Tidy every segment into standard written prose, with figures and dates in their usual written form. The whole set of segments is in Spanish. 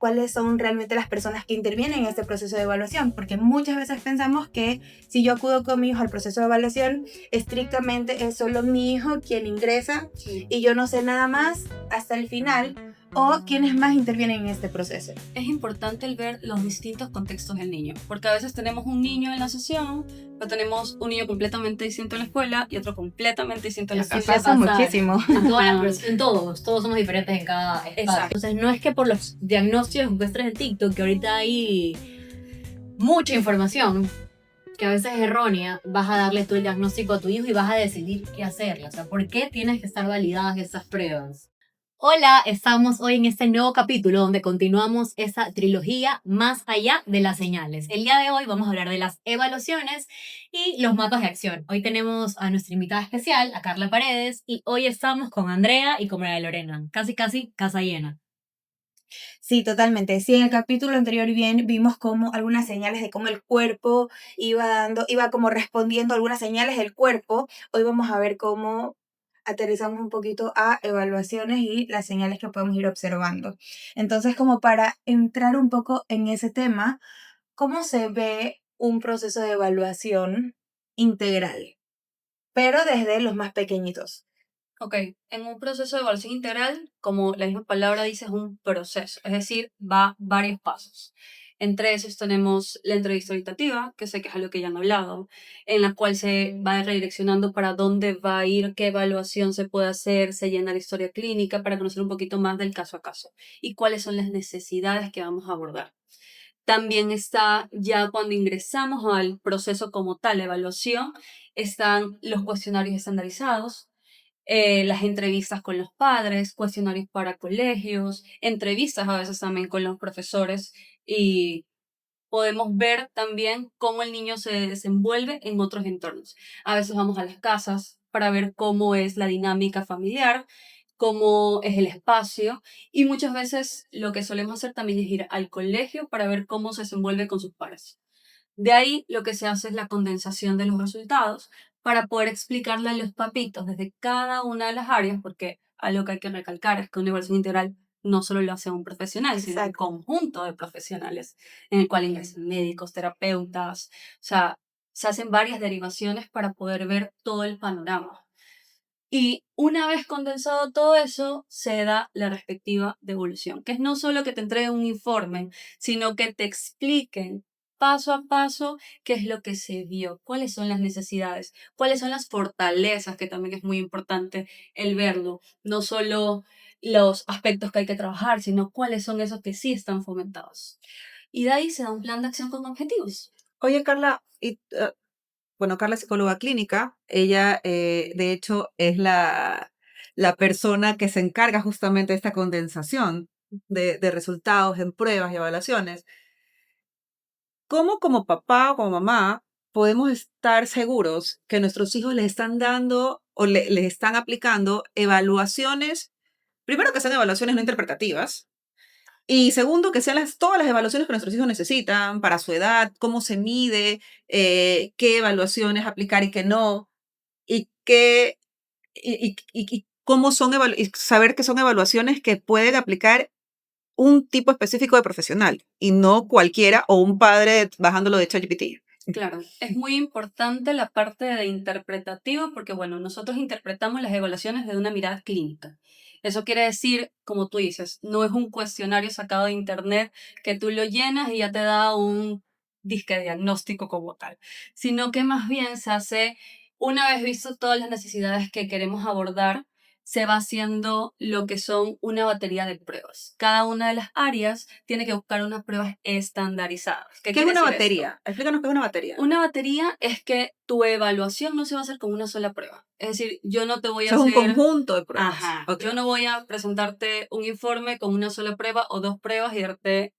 cuáles son realmente las personas que intervienen en este proceso de evaluación, porque muchas veces pensamos que si yo acudo con mi hijo al proceso de evaluación, estrictamente es solo mi hijo quien ingresa y yo no sé nada más hasta el final, o quiénes más intervienen en este proceso. Es importante el ver los distintos contextos del niño, porque a veces tenemos un niño en la sesión, pero tenemos un niño completamente distinto en la escuela y otro completamente distinto en la casa. Pasa muchísimo. Todos somos diferentes en cada espacio. Exacto. Entonces no es que por los diagnósticos que muestran en TikTok, que ahorita hay mucha información que a veces es errónea, vas a darle tú el diagnóstico a tu hijo y vas a decidir qué hacerle. O sea, ¿por qué tienes que estar validadas esas pruebas? Hola, estamos hoy en este nuevo capítulo donde continuamos esa trilogía más allá de las señales. El día de hoy vamos a hablar de las evaluaciones y los mapas de acción. Hoy tenemos a nuestra invitada especial, a Carla Paredes, y hoy estamos con Andrea y con María Lorena. Casi casa llena. Sí, totalmente. Sí, en el capítulo anterior bien vimos como algunas señales de cómo el cuerpo iba como respondiendo a algunas señales del cuerpo. Hoy vamos a ver cómo aterrizamos un poquito a evaluaciones y las señales que podemos ir observando. Entonces, como para entrar un poco en ese tema, ¿cómo se ve un proceso de evaluación integral? Pero desde los más pequeñitos. Ok, en un proceso de evaluación integral, como la misma palabra dice, es un proceso, es decir, va varios pasos. Entre esos tenemos la entrevista orientativa, que sé que es algo que ya han hablado, en la cual se va redireccionando para dónde va a ir, qué evaluación se puede hacer, se llena la historia clínica para conocer un poquito más del caso a caso y cuáles son las necesidades que vamos a abordar. También está ya cuando ingresamos al proceso como tal, la evaluación, están los cuestionarios estandarizados, las entrevistas con los padres, cuestionarios para colegios, entrevistas a veces también con los profesores y podemos ver también cómo el niño se desenvuelve en otros entornos. A veces vamos a las casas para ver cómo es la dinámica familiar, cómo es el espacio y muchas veces lo que solemos hacer también es ir al colegio para ver cómo se desenvuelve con sus pares. De ahí lo que se hace es la condensación de los resultados para poder explicarle a los papitos desde cada una de las áreas, porque algo que hay que recalcar es que una evaluación integral no solo lo hace un profesional, sino un conjunto de profesionales, en el cual ingresan médicos, terapeutas, o sea, se hacen varias derivaciones para poder ver todo el panorama. Y una vez condensado todo eso, se da la respectiva devolución, que es no solo que te entreguen un informe, sino que te expliquen paso a paso qué es lo que se vio, cuáles son las necesidades, cuáles son las fortalezas, que también es muy importante el verlo, no solo los aspectos que hay que trabajar, sino cuáles son esos que sí están fomentados. Y de ahí se da un plan de acción con objetivos. Oye, Carla, bueno, Carla es psicóloga clínica. Ella, de hecho, es la persona que se encarga justamente de esta condensación de resultados en pruebas y evaluaciones. ¿Cómo como papá o como mamá podemos estar seguros que nuestros hijos les están dando o les están aplicando evaluaciones? Primero, que sean evaluaciones no interpretativas. Y segundo, que sean todas las evaluaciones que nuestros hijos necesitan para su edad, cómo se mide, qué evaluaciones aplicar y qué no, y, y cómo son y saber que son evaluaciones que pueden aplicar un tipo específico de profesional y no cualquiera o un padre bajándolo de ChatGPT. Claro, es muy importante la parte de interpretativo porque, bueno, nosotros interpretamos las evaluaciones desde una mirada clínica. Eso quiere decir, como tú dices, no es un cuestionario sacado de internet que tú lo llenas y ya te da un disque diagnóstico como tal, sino que más bien se hace, una vez visto todas las necesidades que queremos abordar, se va haciendo lo que son una batería de pruebas. Cada una de las áreas tiene que buscar unas pruebas estandarizadas. ¿Qué es una batería? Explícanos qué es una batería. Una batería es que tu evaluación no se va a hacer con una sola prueba. Es decir, yo no te voy a Es un hacer... conjunto de pruebas. Ajá. Okay. Yo no voy a presentarte un informe con una sola prueba o dos pruebas y darte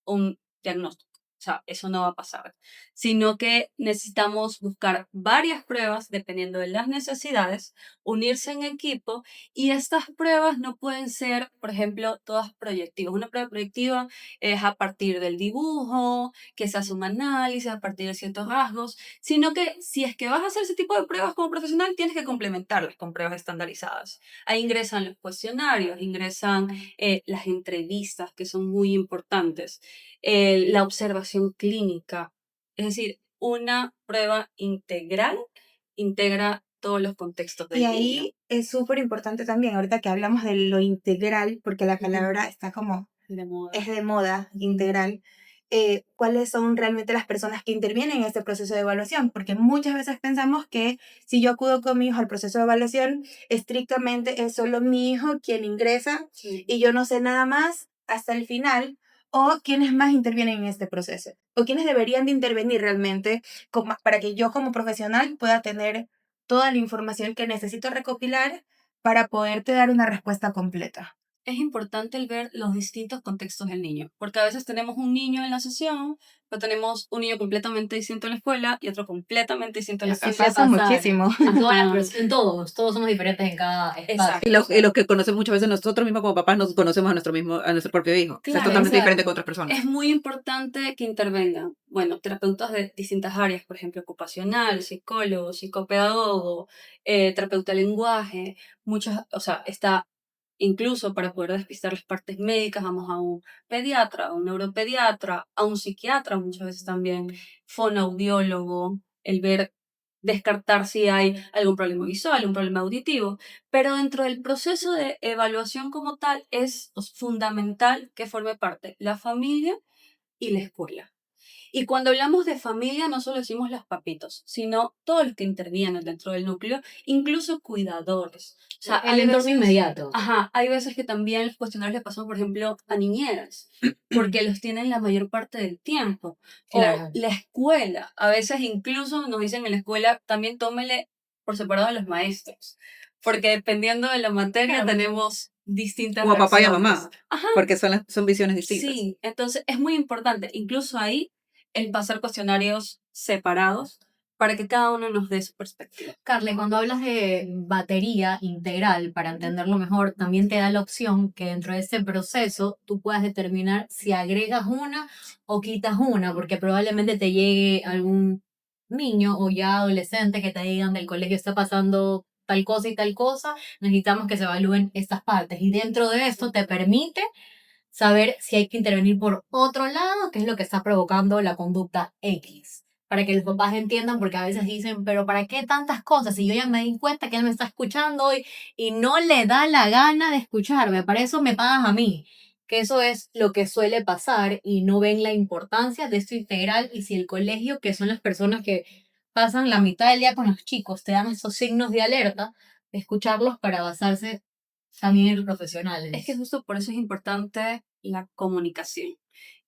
un diagnóstico. O sea, eso no va a pasar, sino que necesitamos buscar varias pruebas dependiendo de las necesidades, unirse en equipo y estas pruebas no pueden ser, por ejemplo, todas proyectivas. Una prueba proyectiva es a partir del dibujo, que se hace un análisis a partir de ciertos rasgos, sino que si es que vas a hacer ese tipo de pruebas como profesional, tienes que complementarlas con pruebas estandarizadas. Ahí ingresan los cuestionarios, ingresan las entrevistas, que son muy importantes, la observación clínica. Es decir, una prueba integral integra todos los contextos Y del niño. ahí es súper importante también, ahorita que hablamos de lo integral, porque la Ujú. palabra está como De moda. es de moda, integral, cuáles son realmente las personas que intervienen en este proceso de evaluación, porque muchas veces pensamos que si yo acudo con mi hijo al proceso de evaluación, estrictamente es solo mi hijo quien ingresa Sí. y yo no sé nada más hasta el final, o quiénes más intervienen en este proceso, o quiénes deberían de intervenir realmente para que yo como profesional pueda tener toda la información que necesito recopilar para poderte dar una respuesta completa. Es importante el ver los distintos contextos del niño, porque a veces tenemos un niño en la sesión, pero tenemos un niño completamente distinto en la escuela y otro completamente distinto en la Eso Y casa. suele pasa pasar muchísimo. en todas las Ajá. en todos somos diferentes en cada espacio. Exacto. Y los que conocemos muchas veces nosotros mismos como papás nos conocemos a nuestro propio hijo. O sea, es Claro, totalmente exacto. diferente con otras personas. Es muy importante que intervengan, bueno, terapeutas de distintas áreas, por ejemplo, ocupacional, psicólogo, psicopedagogo, terapeuta de lenguaje, muchas, o sea, está incluso para poder despistar las partes médicas, vamos a un pediatra, a un neuropediatra, a un psiquiatra, muchas veces también, fonoaudiólogo, el ver, descartar si hay algún problema visual, un problema auditivo, pero dentro del proceso de evaluación como tal es fundamental que forme parte la familia y la escuela. Y cuando hablamos de familia, no solo decimos los papitos, sino todos los que intervienen dentro del núcleo, incluso cuidadores. O sea, El entorno inmediato. Ajá, hay veces que también los cuestionarios le pasan, por ejemplo, a niñeras, porque los tienen la mayor parte del tiempo. Claro. O la escuela, a veces incluso nos dicen en la escuela, también tómele por separado a los maestros, porque dependiendo de la materia Claro. tenemos distintas O a papá y a reacciones. mamá, Ajá, porque son visiones distintas. sí, entonces es muy importante, incluso ahí, el pasar cuestionarios separados para que cada uno nos dé su perspectiva. Carle, cuando hablas de batería integral, para entenderlo mejor, también te da la opción que dentro de ese proceso tú puedas determinar si agregas una o quitas una, porque probablemente te llegue algún niño o ya adolescente que te digan del colegio está pasando tal cosa y tal cosa, necesitamos que se evalúen estas partes. Y dentro de esto te permite saber si hay que intervenir por otro lado, qué es lo que está provocando la conducta X. Para que los papás entiendan, porque a veces dicen, pero ¿para qué tantas cosas? Si yo ya me di cuenta que él me está escuchando hoy y no le da la gana de escucharme, para eso me pagas a mí. Que eso es lo que suele pasar y no ven la importancia de esto integral. Y si el colegio, que son las personas que pasan la mitad del día con los chicos, te dan esos signos de alerta, escucharlos para basarse también en profesionales. Es que justo por eso es importante la comunicación.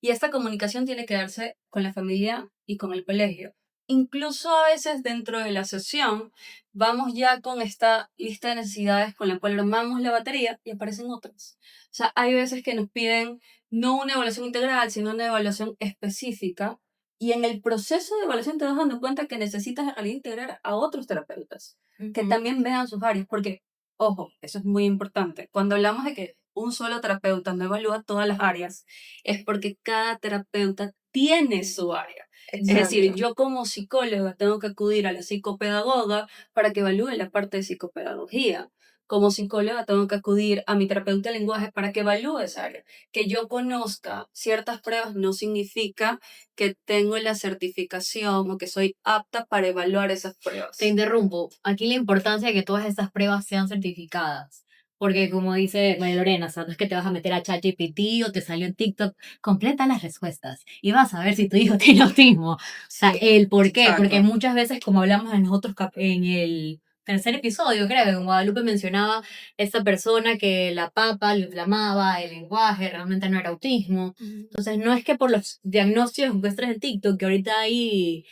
Y esta comunicación tiene que darse con la familia y con el colegio. Incluso a veces dentro de la sesión vamos ya con esta lista de necesidades con la cual armamos la batería y aparecen otras. O sea, hay veces que nos piden no una evaluación integral, sino una evaluación específica. Y en el proceso de evaluación te vas dando cuenta que necesitas en realidad integrar a otros terapeutas que también vean sus áreas. Porque, ojo, eso es muy importante. Cuando hablamos de que un solo terapeuta no evalúa todas las áreas, es porque cada terapeuta tiene su área. Es decir, yo como psicóloga tengo que acudir a la psicopedagoga para que evalúe la parte de psicopedagogía. Como psicóloga tengo que acudir a mi terapeuta de lenguaje para que evalúe esa área. Que yo conozca ciertas pruebas no significa que tengo la certificación o que soy apta para evaluar esas pruebas. Te interrumpo. Aquí la importancia de que todas estas pruebas sean certificadas. Porque como dice María Lorena, o sea, no es que te vas a meter a ChatGPT o te salió en TikTok, completa las respuestas y vas a ver si tu hijo tiene autismo. O sea, el por qué, Exacto. porque muchas veces, como hablamos en los otros en el tercer episodio, creo que Guadalupe mencionaba esta persona que la papa lo inflamaba, el lenguaje, realmente no era autismo. Entonces, no es que por los diagnósticos que muestras en TikTok, que ahorita hay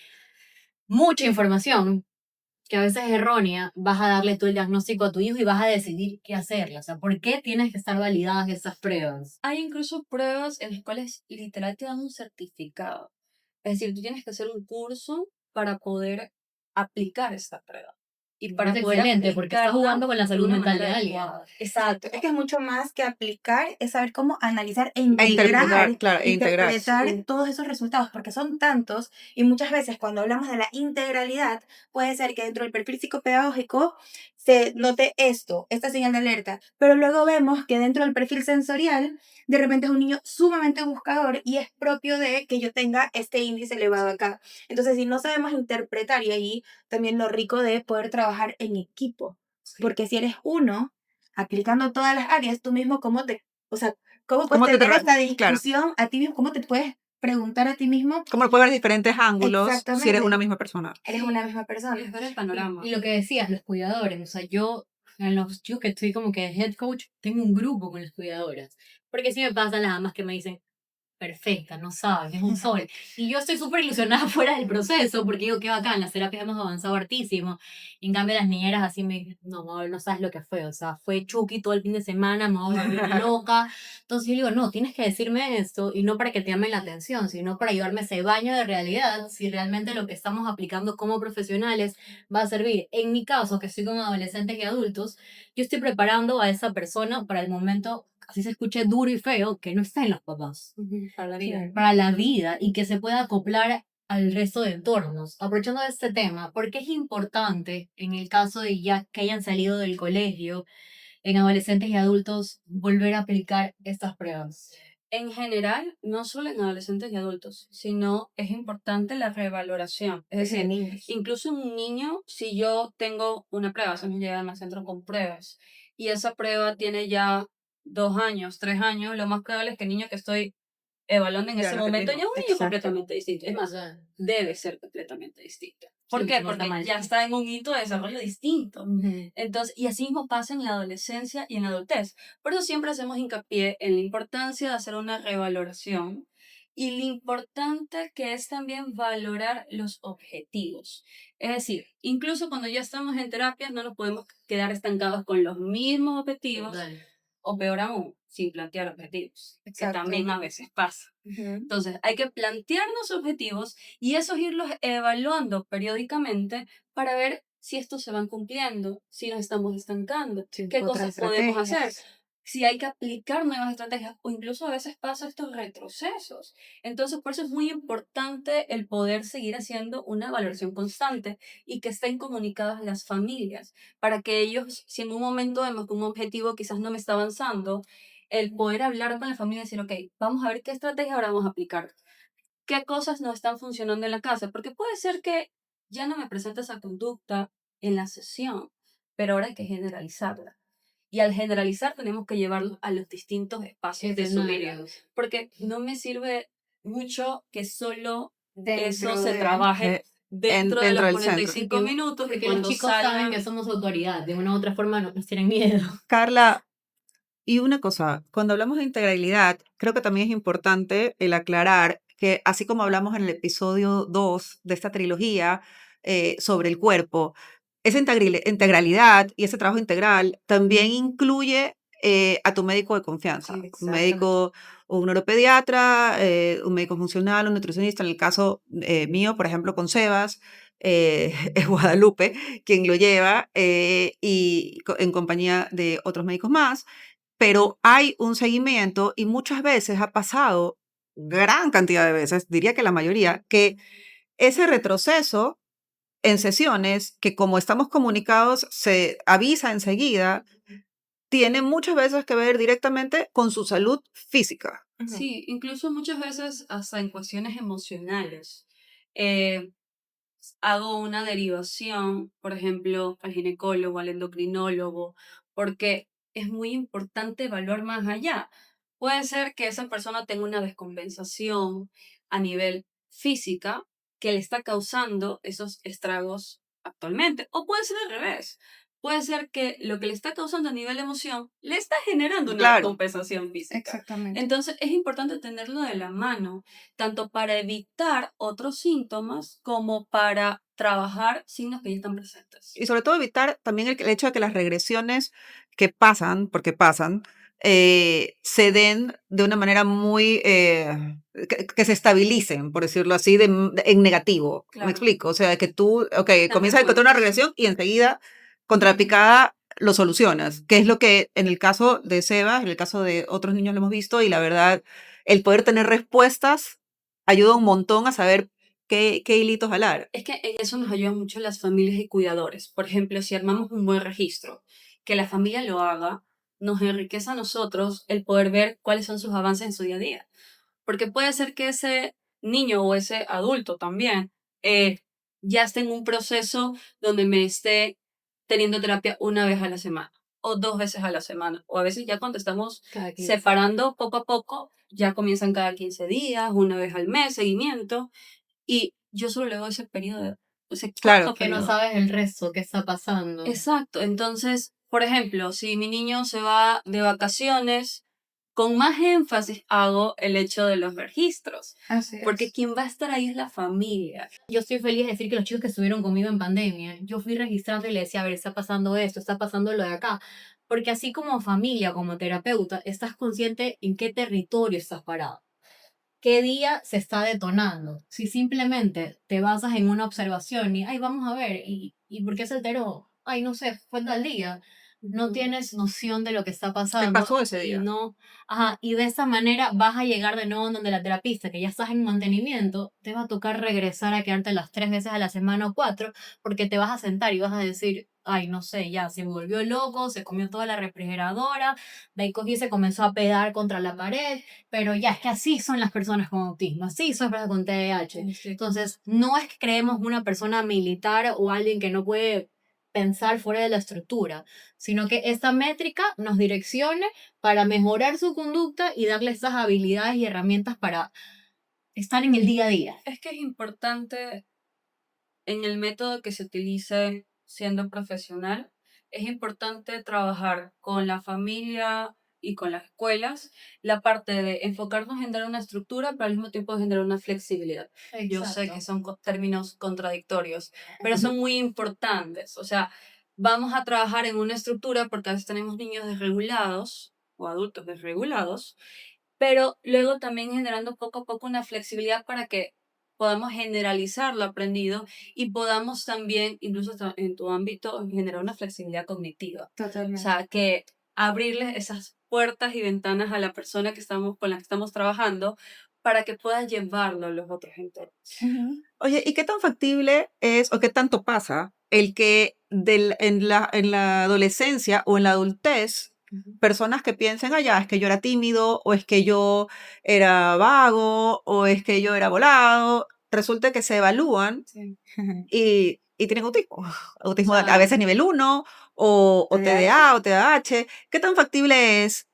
mucha información que a veces es errónea, vas a darle tú el diagnóstico a tu hijo y vas a decidir qué hacerle. O sea, ¿por qué tienes que estar validadas esas pruebas? Hay incluso pruebas en las cuales literal te dan un certificado. Es decir, tú tienes que hacer un curso para poder aplicar esta prueba. Y para Es poder excelente, porque estás aplicarla jugando con la de salud una mental de manera alguien. adecuada. Exacto, es que es mucho más que aplicar, es saber cómo analizar e E integrar, interpretar, claro, e integrar. interpretar Sí. todos esos resultados, porque son tantos y muchas veces cuando hablamos de la integralidad, puede ser que dentro del perfil psicopedagógico se note esto, esta señal de alerta, pero luego vemos que dentro del perfil sensorial, de repente es un niño sumamente buscador y es propio de que yo tenga este índice elevado acá. Entonces, si no sabemos interpretar, y ahí también lo rico de poder trabajar en equipo. Sí. Porque si eres uno, aplicando todas las áreas, tú mismo, o sea, cómo puedes ¿Cómo te, tener esta claro, discusión a ti mismo? ¿Cómo te puedes preguntar a ti mismo? cómo lo puedes ver de diferentes ángulos si eres una Exactamente, misma persona? eres una misma persona. Es ver el panorama. Y lo que decías, los cuidadores, o sea, yo que estoy como que head coach, tengo un grupo con las cuidadoras. Porque sí me pasan las amas que me dicen, perfecta, no sabes, es un sol. Y yo estoy súper ilusionada fuera del proceso, porque digo, qué bacán, las terapias hemos avanzado hartísimo. Y en cambio las niñeras así me dicen, no, Mabel, no sabes lo que fue, o sea, fue Chucky todo el fin de semana, me voy a volver loca. Entonces yo digo, no, tienes que decirme esto, y no para que te llamen la atención, sino para ayudarme a ese baño de realidad, si realmente lo que estamos aplicando como profesionales va a servir. En mi caso, que estoy con adolescentes y adultos, yo estoy preparando a esa persona para el momento, así se escuche duro y feo, que no está en los papás Para la vida. Claro. para la vida y que se pueda acoplar al resto de entornos. Aprovechando de este tema, ¿por qué es importante en el caso de ya que hayan salido del colegio, en adolescentes y adultos, volver a aplicar estas pruebas? En general, no solo en adolescentes y adultos, sino es importante la revaloración. Es Desde decir, niños. incluso en un niño, si yo tengo una prueba, se me llega al centro con pruebas, y esa prueba tiene ya 2 años, 3 años, lo más probable es que el niño que estoy evaluando en Ya, ese lo que te momento digo. ya es un niño Exacto. completamente distinto. Es más, debe ser completamente distinto. ¿Por Sí, qué? no está Porque mal. ya está en un hito de desarrollo distinto. Entonces, y así mismo pasa en la adolescencia y en la adultez. Por eso siempre hacemos hincapié en la importancia de hacer una revaloración y lo importante que es también valorar los objetivos. Es decir, incluso cuando ya estamos en terapias no nos podemos quedar estancados con los mismos objetivos Total. o peor aún, sin plantear objetivos, que Exacto. también a veces pasa. Ujú. Entonces, hay que plantearnos objetivos y esos irlos evaluando periódicamente para ver si estos se van cumpliendo, si nos estamos estancando, Sí, qué otras cosas podemos hacer, estrategias. si hay que aplicar nuevas estrategias o incluso a veces pasa estos retrocesos. Entonces, por eso es muy importante el poder seguir haciendo una valoración constante y que estén comunicadas las familias para que ellos, si en un momento vemos que un objetivo quizás no me está avanzando, el poder hablar con la familia y decir, ok, vamos a ver qué estrategia ahora vamos a aplicar, qué cosas no están funcionando en la casa, porque puede ser que ya no me presente esa conducta en la sesión, pero ahora hay que generalizarla. Y al generalizar tenemos que llevarlo a los distintos espacios de su vida, Escenarios. porque no me sirve mucho que solo eso Dentro se de- trabaje dentro de Dentro los del centro. 45 minutos y Porque los cuando chicos saben salgan. que somos autoridad, de una u otra forma nos tienen miedo. Carla, y una cosa, cuando hablamos de integralidad, creo que también es importante el aclarar que así como hablamos en el episodio 2 de esta trilogía sobre el cuerpo, esa integralidad y ese trabajo integral también incluye a tu médico de confianza, un Exactamente. médico, un neuropediatra, un médico funcional, un nutricionista, en el caso mío, por ejemplo, con Sebas, es Guadalupe quien lo lleva y en compañía de otros médicos más, pero hay un seguimiento y muchas veces ha pasado, gran cantidad de veces, diría que la mayoría, que ese retroceso en sesiones, que como estamos comunicados se avisa enseguida, tiene muchas veces que ver directamente con su salud física. Ujú. Sí, incluso muchas veces hasta en cuestiones emocionales. Eh, Hago una derivación, por ejemplo, al ginecólogo, al endocrinólogo, porque es muy importante evaluar más allá. Puede ser que esa persona tenga una descompensación a nivel física que le está causando esos estragos actualmente, o puede ser al revés. Puede ser que lo que le está causando a nivel emoción le está generando una Claro, descompensación física. Exactamente. Entonces es importante tenerlo de la mano tanto para evitar otros síntomas como para trabajar signos que ya están presentes. y sobre todo evitar también el hecho de que las regresiones que pasan, porque pasan, se den de una manera muy que se estabilicen, por decirlo así, en negativo. ¿Me Claro. explico? O sea, que tú, ok, Sean comienzas a encontrar una regresión y enseguida, contra la picada, lo solucionas. Que es lo que en el caso de Seba, en el caso de otros niños lo hemos visto, y la verdad, el poder tener respuestas ayuda un montón a saber qué hilitos jalar. Es que en eso nos ayudan mucho las familias y cuidadores. Por ejemplo, si armamos un buen registro, que la familia lo haga, nos enriquece a nosotros el poder ver cuáles son sus avances en su día a día. Porque puede ser que ese niño o ese adulto también ya esté en un proceso donde me esté teniendo terapia una vez a la semana o 2 veces a la semana. O a veces ya cuando estamos Cada 15. separando poco a poco, ya comienzan cada 15 días, una vez al mes, seguimiento. Y yo solo le doy ese periodo, ese Claro. corto Que no periodo. sabes el resto, qué está pasando. Exacto. Entonces, por ejemplo, si mi niño se va de vacaciones, con más énfasis hago el hecho de los registros. Así Porque es. quien va a estar ahí es la familia. Yo estoy feliz de decir que los chicos que estuvieron conmigo en pandemia, yo fui registrando y le decía, a ver, está pasando esto, está pasando lo de acá. Porque así como familia, como terapeuta, estás consciente en qué territorio estás parado. ¿Qué día se está detonando? Si simplemente te basas en una observación y, ay, vamos a ver, ¿y por qué se alteró? Ay, no sé, fue tal día. No tienes noción de lo que está ¿Qué pasando. pasó ese Y día? no, ajá, y de esa manera vas a llegar de nuevo donde la terapista, que ya estás en mantenimiento, te va a tocar regresar a quedarte las 3 veces a la semana o 4, porque te vas a sentar y vas a decir, ay, no sé, ya se volvió loco, se comió toda la refrigeradora, de ahí cogió y se comenzó a pedar contra la pared, pero ya es que así son las personas con autismo, así son las personas con TDAH. Entonces, no es que creemos una persona militar o alguien que no puede pensar fuera de la estructura, sino que esta métrica nos direccione para mejorar su conducta y darle esas habilidades y herramientas para estar en el día a día. Es que es importante en el método que se utilice siendo profesional, es importante trabajar con la familia y con las escuelas la parte de enfocarnos en dar una estructura, pero al mismo tiempo generar una flexibilidad. Yo sé que son términos contradictorios, pero son muy importantes. O sea, vamos a trabajar en una estructura porque a veces tenemos niños desregulados o adultos desregulados, pero luego también generando poco a poco una flexibilidad para que podamos generalizar lo aprendido y podamos también, incluso en tu ámbito, generar una flexibilidad cognitiva. O Totalmente. sea, que abrirles esas puertas y ventanas a la persona con la que estamos trabajando para que pueda llevarlo a los otros entornos. Ujú. Oye, ¿y qué tan factible es o qué tanto pasa el que en la adolescencia o en la adultez, personas que piensen, ah, ya, es que yo era tímido, o es que yo era vago, o es que yo era volado, resulta que se evalúan Sí. y tienen autismo? Autismo O a sea, veces nivel 1 o TDA TDAH. o TDAH. ¿Qué tan factible es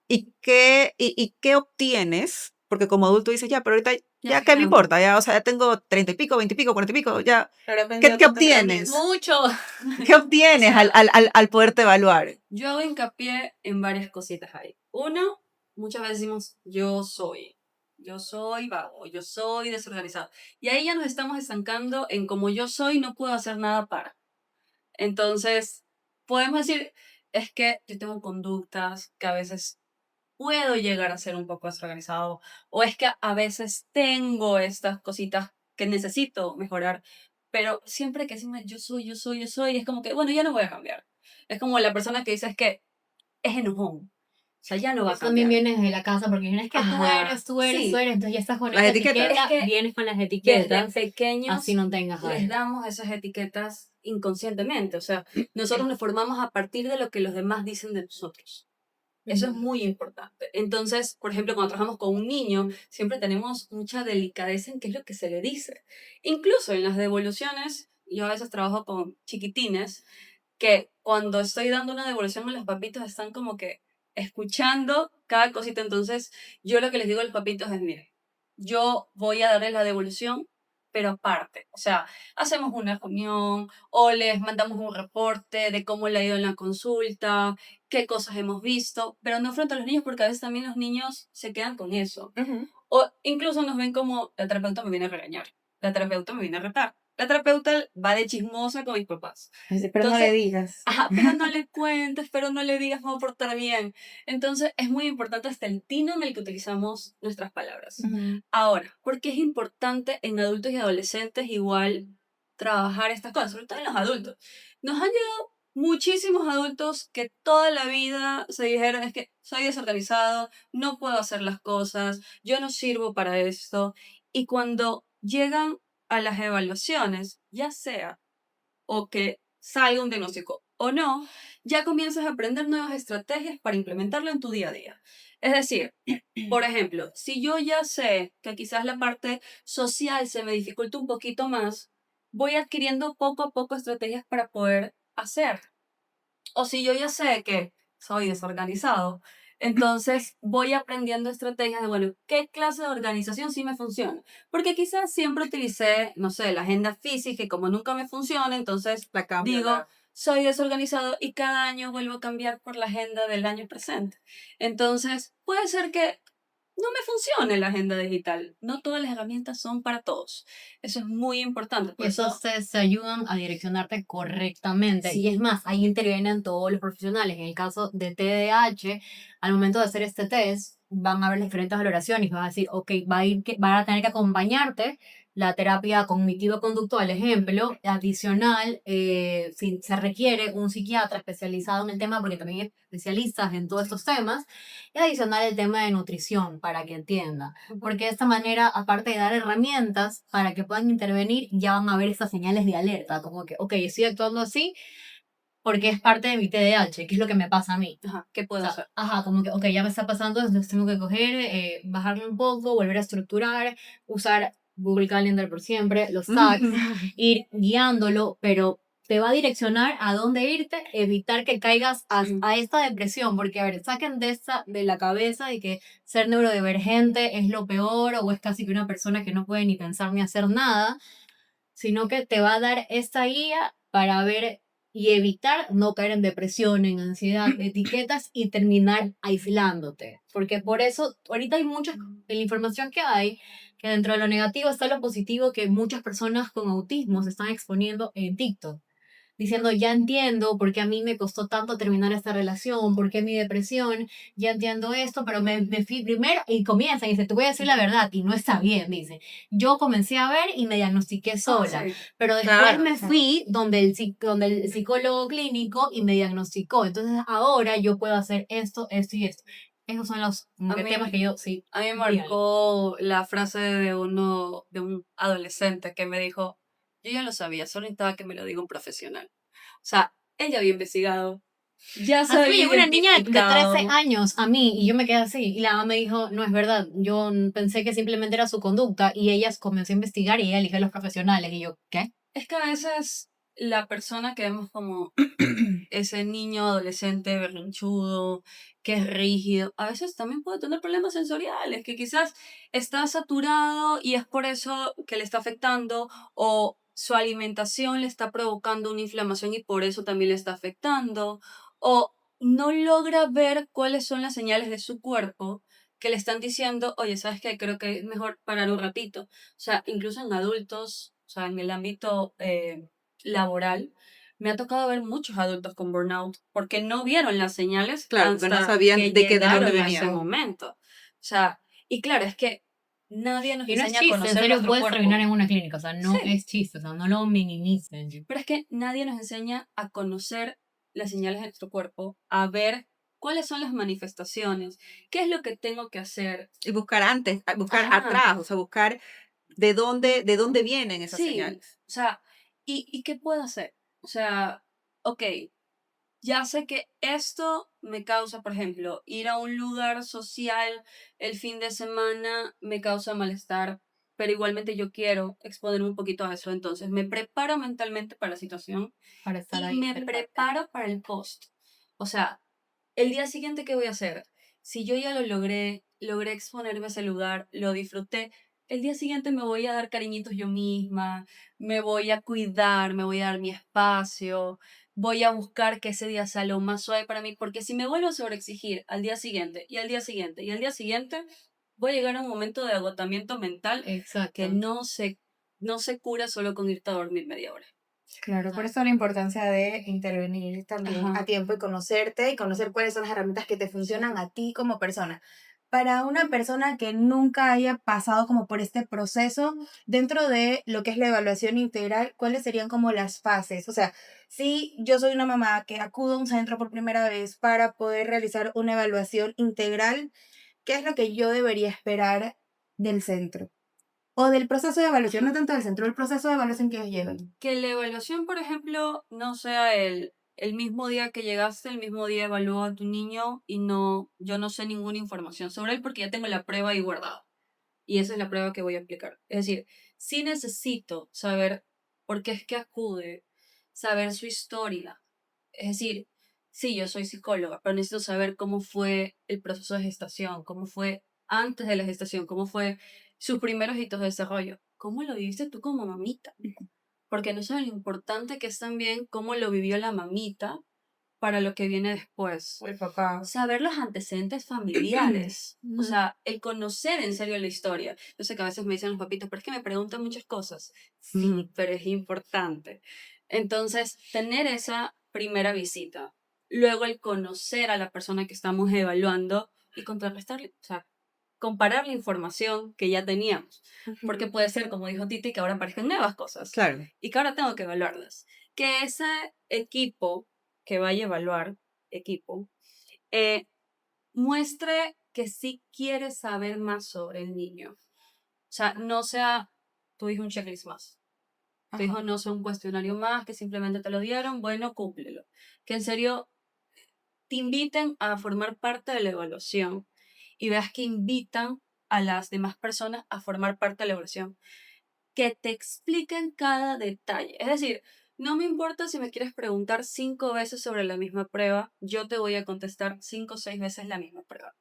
y qué obtienes? Porque como adulto dices, ya, pero ahorita, ya ya, sé ¿qué que me no. importa? Ya, o sea, ya tengo 30 y pico, 20 y pico, 40 y pico, ya. Pero he ¿Qué, aprendido qué tantas obtienes? herramientas. Mucho. ¿Qué obtienes O sea, al poderte evaluar? yo hago hincapié en varias cositas ahí. Uno, muchas veces decimos yo soy vago, yo soy desorganizado. Y ahí ya nos estamos estancando en como yo soy, no puedo hacer nada para. Entonces, podemos decir, es que yo tengo conductas que a veces puedo llegar a ser un poco desorganizado, o es que a veces tengo estas cositas que necesito mejorar, pero siempre que decimos yo soy, es como que, bueno, ya no voy a cambiar. Es como la persona que dice es que es enojón, o sea, ya no va a Eso también cambiar. viene desde la casa, porque es que Ajá, tú eres, sí. entonces ya estás con Las esta etiquetas. etiqueta, Es que vienes con las Desde etiquetas, pequeños así no tengas les algo. damos esas etiquetas inconscientemente, o sea, nosotros nos formamos a partir de lo que los demás dicen de nosotros. Eso es muy importante. Entonces, por ejemplo, cuando trabajamos con un niño, siempre tenemos mucha delicadeza en qué es lo que se le dice. Incluso en las devoluciones, yo a veces trabajo con chiquitines que cuando estoy dando una devolución a los papitos están como que escuchando cada cosita. Entonces, yo lo que les digo a los papitos es, mire, yo voy a darles la devolución, pero aparte. O sea, hacemos una reunión o les mandamos un reporte de cómo le ha ido en la consulta, qué cosas hemos visto, pero no frente a los niños porque a veces también los niños se quedan con eso. Ujú. O incluso nos ven como la terapeuta me viene a regañar, la terapeuta me viene a retar. La terapeuta va de chismosa con mis papás. Pero no le Entonces, digas. ajá, pero no le cuentes, pero no le digas cómo portar bien. Entonces, es muy importante hasta el tino en el que utilizamos nuestras palabras. Ujú. Ahora, ¿por qué es importante en adultos y adolescentes igual trabajar estas cosas? Sobre todo en los adultos. Nos han llegado muchísimos adultos que toda la vida se dijeron, es que soy desorganizado, no puedo hacer las cosas, yo no sirvo para esto. Y cuando llegan a las evaluaciones, ya sea o que salga un diagnóstico o no, ya comienzas a aprender nuevas estrategias para implementarlo en tu día a día. Es decir, por ejemplo, si yo ya sé que quizás la parte social se me dificulta un poquito más, voy adquiriendo poco a poco estrategias para poder hacer. O si yo ya sé que soy desorganizado, entonces voy aprendiendo estrategias de, bueno, ¿qué clase de organización sí me funciona? Porque quizás siempre utilicé, no sé, la agenda física y como nunca me funciona, entonces La cambio, digo, soy desorganizado y cada año vuelvo a cambiar por la agenda del año presente. Entonces, puede ser que no me funcione la agenda digital. No todas las herramientas son para todos. Eso es muy importante. Y Por eso, esos test te ayudan a direccionarte correctamente. Y es sí. más, ahí intervienen todos los profesionales. En el caso de TDAH, al momento de hacer este test, van a ver las diferentes valoraciones. Vas a decir, ok, van a tener que acompañarte la terapia cognitivo-conductual, ejemplo. Adicional, si se requiere un psiquiatra especializado en el tema, porque también hay especialistas en todos estos temas. Y adicional el tema de nutrición, para que entiendan. Porque de esta manera, aparte de dar herramientas para que puedan intervenir, ya van a ver estas señales de alerta, como que, ok, estoy actuando así porque es parte de mi TDAH, que es lo que me pasa a mí. Ajá, ¿qué O puedo sea, hacer? ajá, como que, ok, ya me está pasando, entonces tengo que coger, bajarle un poco, volver a estructurar, usar Google Calendar por siempre, los tags, ir guiándolo, pero te va a direccionar a dónde irte, evitar que caigas Sí. a esta depresión, porque, a ver, saquen de la cabeza de que ser neurodivergente es lo peor o es casi que una persona que no puede ni pensar ni hacer nada, sino que te va a dar esta guía para ver y evitar no caer en depresión, en ansiedad, etiquetas y terminar aislándote. Porque por eso, ahorita hay mucha, en la información que hay, que dentro de lo negativo está lo positivo que muchas personas con autismo se están exponiendo en TikTok diciendo, ya entiendo por qué a mí me costó tanto terminar esta relación, por qué mi depresión, ya entiendo esto, pero me fui primero y comienza y dice, te voy a decir la verdad y no está bien, dice. Yo comencé a ver y me diagnostiqué sola, Sí. pero después Claro. me fui donde el psicólogo clínico y me diagnosticó. Entonces ahora yo puedo hacer esto, esto y esto. Esos son los A mí, temas que yo, sí. a mí me dígale. marcó la frase de un adolescente que me dijo, yo ya lo sabía, solo necesitaba que me lo diga un profesional. O sea, ella había investigado, ya se Así me había llegó una niña de 13 identificado. años a mí y yo me quedé así. Y la mamá me dijo, no es verdad, yo pensé que simplemente era su conducta. Y ella comenzó a investigar y ella eligió a los profesionales. Y yo, ¿qué? Es que a veces la persona que vemos como ese niño adolescente berrinchudo, que es rígido, a veces también puede tener problemas sensoriales, que quizás está saturado y es por eso que le está afectando, o su alimentación le está provocando una inflamación y por eso también le está afectando, o no logra ver cuáles son las señales de su cuerpo que le están diciendo, oye, ¿sabes qué? Creo que es mejor parar un ratito. O sea, incluso en adultos, o sea, en el ámbito laboral, me ha tocado ver muchos adultos con burnout porque no vieron las señales Claro, porque no hasta sabían que de dónde llegaron a ese venía. momento. O sea, y claro, es que nadie nos Y no es enseña a chiste, en conocer serio nuestro puedes terminar cuerpo. en una clínica. O sea, no Sí, es chiste, o sea, no lo minimicen. pero es que nadie nos enseña a conocer las señales de nuestro cuerpo, a ver cuáles son las manifestaciones, qué es lo que tengo que hacer. Y buscar antes, buscar Ajá, atrás, o sea, buscar de dónde vienen esas sí, señales. o sea, y qué puedo hacer? O sea, ok, ya sé que esto me causa, por ejemplo, ir a un lugar social el fin de semana me causa malestar, pero igualmente yo quiero exponerme un poquito a eso. Entonces me preparo mentalmente para la situación Para estar y ahí. me preparo para el post. O sea, el día siguiente, ¿qué voy a hacer? Si yo ya lo logré exponerme a ese lugar, lo disfruté, el día siguiente me voy a dar cariñitos yo misma, me voy a cuidar, me voy a dar mi espacio, voy a buscar que ese día sea lo más suave para mí, porque si me vuelvo a sobreexigir al día siguiente y al día siguiente y al día siguiente, voy a llegar a un momento de agotamiento mental que Exacto. no se cura solo con irte a dormir media hora. Claro, por eso la importancia de intervenir también Ajá. a tiempo y conocerte y conocer cuáles son las herramientas que te funcionan a ti como persona. Para una persona que nunca haya pasado como por este proceso, dentro de lo que es la evaluación integral, ¿cuáles serían como las fases? O sea, si yo soy una mamá que acudo a un centro por primera vez para poder realizar una evaluación integral, ¿qué es lo que yo debería esperar del centro? O del proceso de evaluación, no tanto del centro, el proceso de evaluación que ellos llevan. Que la evaluación, por ejemplo, no sea el mismo día que llegaste, el mismo día evalúo a tu niño y yo no sé ninguna información sobre él porque ya tengo la prueba ahí guardada. Y esa es la prueba que voy a aplicar. Es decir, sí necesito saber por qué es que acude, saber su historia. Es decir, sí, yo soy psicóloga, pero necesito saber cómo fue el proceso de gestación, cómo fue antes de la gestación, cómo fue sus primeros hitos de desarrollo. ¿Cómo lo viviste tú como mamita? Porque no sabes lo importante que es también cómo lo vivió la mamita para lo que viene después. O el papá. Saber los antecedentes familiares, o sea, el conocer en serio la historia. Yo sé que a veces me dicen los papitos, pero es que me preguntan muchas cosas. Sí, pero es importante. Entonces, tener esa primera visita, luego el conocer a la persona que estamos evaluando y contrarrestarle, o sea, comparar la información que ya teníamos. Porque puede ser, como dijo Titi, que ahora aparezcan nuevas cosas Claro. y que ahora tengo que evaluarlas. Que ese equipo que vaya a evaluar, equipo, eh, muestre que sí quiere saber más sobre el niño. O sea, no sea tu hijo un checklist más. Tu hijo no sea un cuestionario más que simplemente te lo dieron, bueno, cúmplelo. Que en serio te inviten a formar parte de la evaluación y veas que invitan a las demás personas a formar parte de la evaluación. Que te expliquen cada detalle. Es decir, no me importa si me quieres preguntar 5 veces sobre la misma prueba, yo te voy a contestar 5 o 6 veces la misma prueba.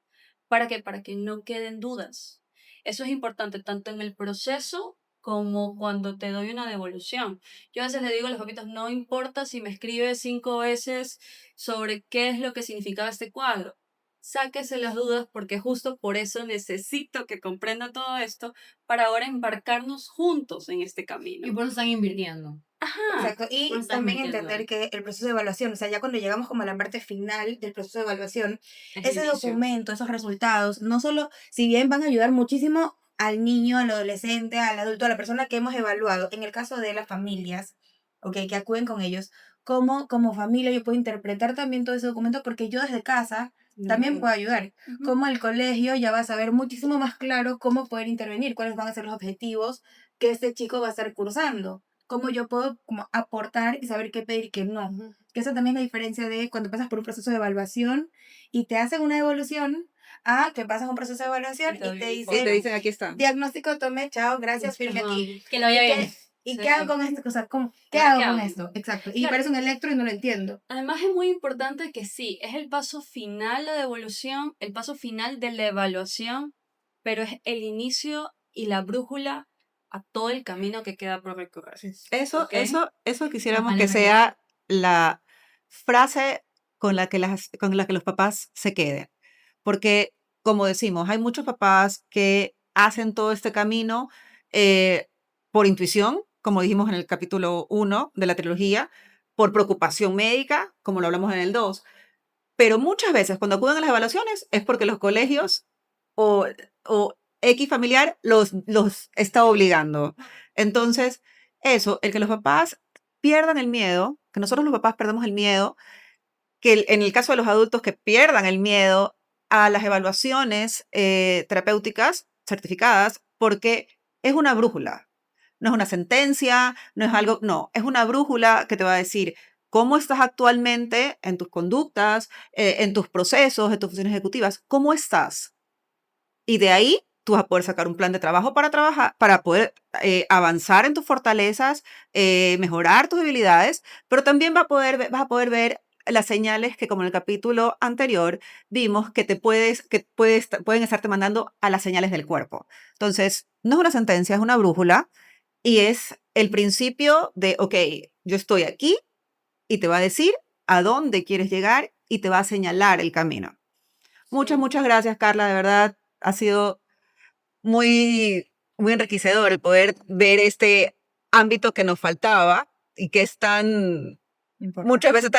¿Para qué? Para que no queden dudas. Eso es importante tanto en el proceso como cuando te doy una devolución. Yo a veces le digo a los papitos, no importa si me escribes 5 veces sobre qué es lo que significaba este cuadro. Sáquese las dudas porque justo por eso necesito que comprenda todo esto para ahora embarcarnos juntos en este Y camino. por eso están invirtiendo. Ajá. Exacto, Por y eso están también invirtiendo. entender que el proceso de evaluación, o sea, ya cuando llegamos como a la parte final del proceso de evaluación, Es ese el inicio. documento, esos resultados, no solo, si bien van a ayudar muchísimo al niño, al adolescente, al adulto, a la persona que hemos evaluado, en el caso de las familias, ok, que acuden con ellos, como familia yo puedo interpretar también todo ese documento porque yo desde casa también puedo ayudar. Ujú. Como el colegio ya va a saber muchísimo más claro cómo poder intervenir, cuáles van a ser los objetivos que este chico va a estar cursando, cómo yo puedo como aportar y saber qué pedir y qué no. Que esa también es la diferencia de cuando pasas por un proceso de evaluación y te hacen una devolución a que pasas un proceso de evaluación Y te doy y te un Y te dicen, dicen, aquí está. diagnóstico, tome, chao, gracias, firme Ajá. aquí. Que lo vaya ¿Y bien. ¿Y Sí. qué hago con esto? O sea, ¿qué ¿Ahora hago qué con hago? esto? Exacto. Y Claro. parece un electro y no lo entiendo. Además es muy importante que sí, es el paso final la devolución, el paso final de la evaluación, pero es el inicio y la brújula a todo el camino que queda por recorrer. Eso, ¿Ok? eso quisiéramos que palabra sea la frase con la que los papás se queden. Porque, como decimos, hay muchos papás que hacen todo este camino eh, por intuición, como dijimos en el capítulo 1 de la trilogía, por preocupación médica, como lo hablamos en el 2. Pero muchas veces cuando acuden a las evaluaciones es porque los colegios o, o X familiar los está obligando. Entonces, eso, el que los papás pierdan el miedo, que nosotros los papás perdamos el miedo, que en el caso de los adultos que pierdan el miedo a las evaluaciones terapéuticas certificadas, porque es una brújula, no es una sentencia, no es algo, no, es una brújula que te va a decir cómo estás actualmente en tus conductas, en tus procesos, en tus funciones ejecutivas, cómo estás. Y de ahí tú vas a poder sacar un plan de trabajo para trabajar, para poder avanzar en tus fortalezas, mejorar tus debilidades, pero también vas a poder ver las señales que, como en el capítulo anterior, vimos que pueden estarte mandando a las señales del cuerpo. Entonces, no es una sentencia, es una brújula y es el principio de, ok, yo estoy aquí y te va a decir a dónde quieres llegar y te va a señalar el camino. Muchas, Sí. muchas gracias, Carla, de verdad, ha sido muy muy enriquecedor el poder ver este ámbito que nos faltaba y que es tan, muchas veces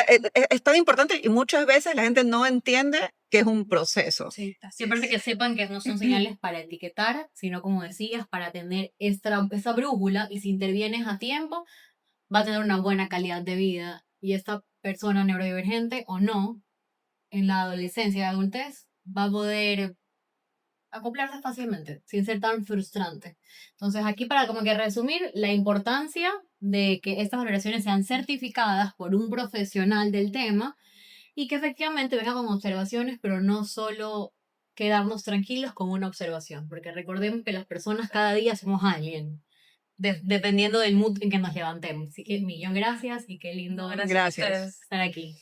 es tan importante y muchas veces la gente no entiende que es un proceso. Sí, así Sí, aparte es. que sepan que no son señales para etiquetar, sino como decías, para tener esa brújula y si intervienes a tiempo, va a tener una buena calidad de vida. Y esta persona neurodivergente o no, en la adolescencia y adultez, va a poder acoplarse fácilmente, sin ser tan frustrante. Entonces, aquí para como que resumir, la importancia de que estas valoraciones sean certificadas por un profesional del tema y que efectivamente vengan con observaciones, pero no solo quedarnos tranquilos con una observación, porque recordemos que las personas cada día somos alguien, dependiendo del mood en que nos levantemos. Así que millón gracias y qué lindo Gracias a Gracias. ustedes. estar aquí.